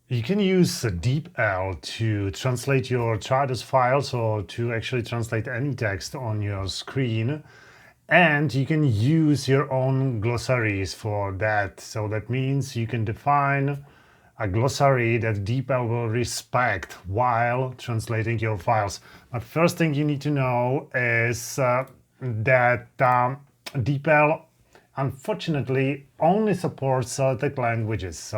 You can use DeepL to translate your Trados files or to actually translate any text on your screen. And you can use your own glossaries for that. So that means you can define a glossary that DeepL will respect while translating your files. But first thing you need to know is that DeepL unfortunately only supports selected languages.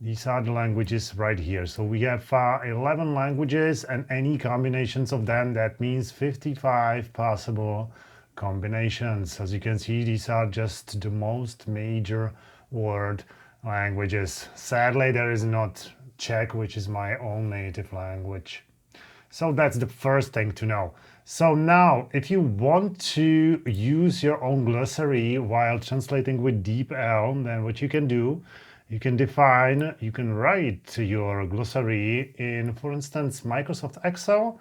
These are the languages right here. So we have 11 languages and any combinations of them, that means 55 possible combinations. As you can see, these are just the most major world languages. Sadly, there is not Czech, which is my own native language. So that's the first thing to know. So now, if you want to use your own glossary while translating with DeepL, then what you can do, you can write your glossary in, for instance, Microsoft Excel,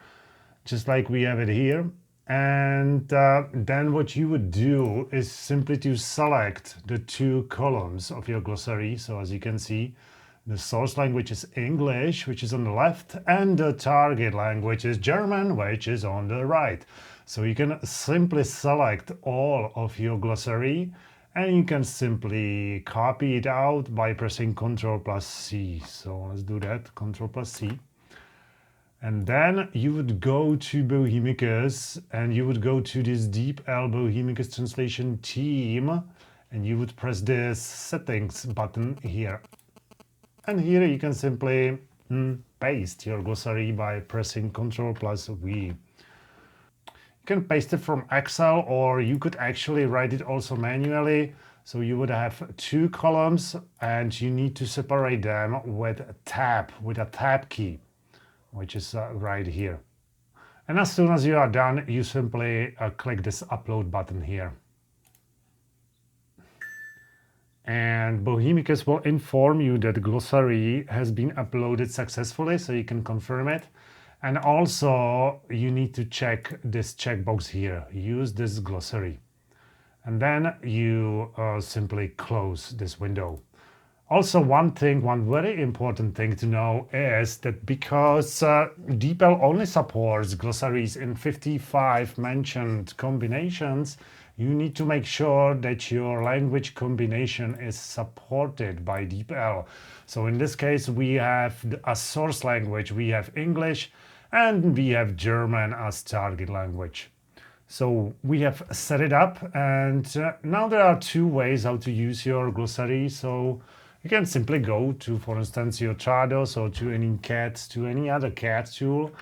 just like we have it here. And then what you would do is simply to select the two columns of your glossary. So as you can see, the source language is English, which is on the left, and the target language is German, which is on the right. So you can simply select all of your glossary, and you can simply copy it out by pressing Ctrl+C. So let's do that, Ctrl+C. And then you would go to Bohemicus, and you would go to this DeepL Bohemicus translation team, and you would press this settings button here. And here you can simply paste your glossary by pressing Ctrl+V. You can paste it from Excel, or you could actually write it also manually. So you would have two columns and you need to separate them with a tab key, which is right here. And as soon as you are done, you simply click this upload button here. And Bohemicus will inform you that glossary has been uploaded successfully, so you can confirm it. And also you need to check this checkbox here, use this glossary. And then you simply close this window. Also, one very important thing to know is that because DeepL only supports glossaries in 55 mentioned combinations, you need to make sure that your language combination is supported by DeepL. So in this case, we have a source language, we have English, and we have German as target language. So we have set it up, and now there are two ways how to use your glossary. So you can simply go to, for instance, your Trados or to any other CAT tool,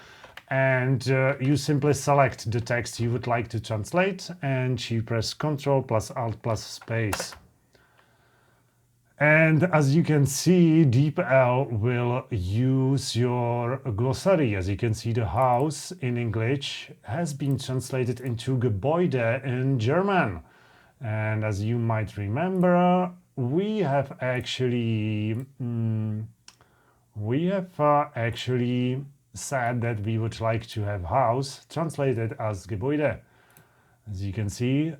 and you simply select the text you would like to translate, and you press Ctrl+Alt+Space. And as you can see, DeepL will use your glossary. As you can see, the house in English has been translated into Gebäude in German. And as you might remember, we have actually said that we would like to have house translated as Gebäude. As you can see,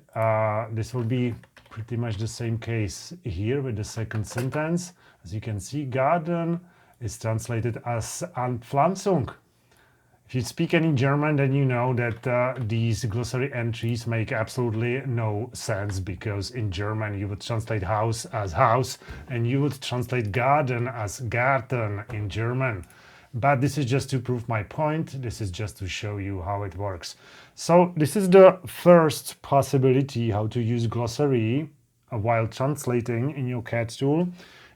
this will be pretty much the same case here with the second sentence. As you can see, garden is translated as Anpflanzung. If you speak any German, then you know that these glossary entries make absolutely no sense, because in German you would translate house as house and you would translate garden as Garten in German. But this is just to prove my point. This is just to show you how it works. So this is the first possibility how to use glossary while translating in your CAT tool.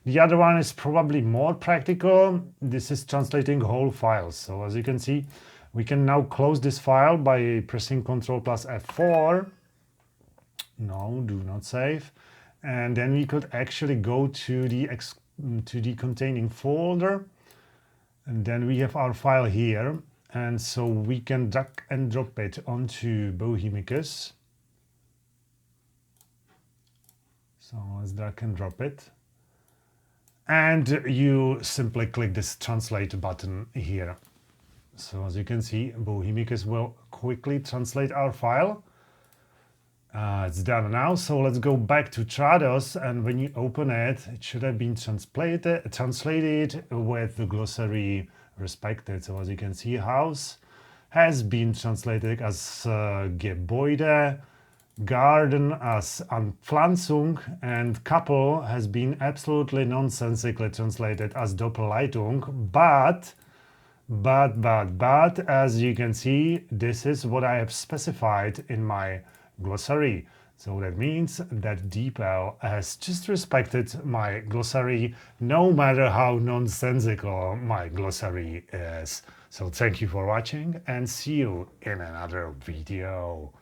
The other one is probably more practical. This is translating whole files. So as you can see, we can now close this file by pressing Ctrl+F4. No, do not save. And then we could actually go to the containing folder. And then we have our file here. And so we can drag and drop it onto Bohemicus. So let's drag and drop it. And you simply click this translate button here. So as you can see, Bohemicus will quickly translate our file. It's done now, so let's go back to Trados, and when you open it, it should have been translated with the glossary respected. So as you can see, house has been translated as Gebäude, garden as Anpflanzung, and couple has been absolutely nonsensically translated as Doppelleitung, but as you can see, this is what I have specified in my glossary. So that means that DeepL has just respected my glossary, no matter how nonsensical my glossary is. So thank you for watching and see you in another video.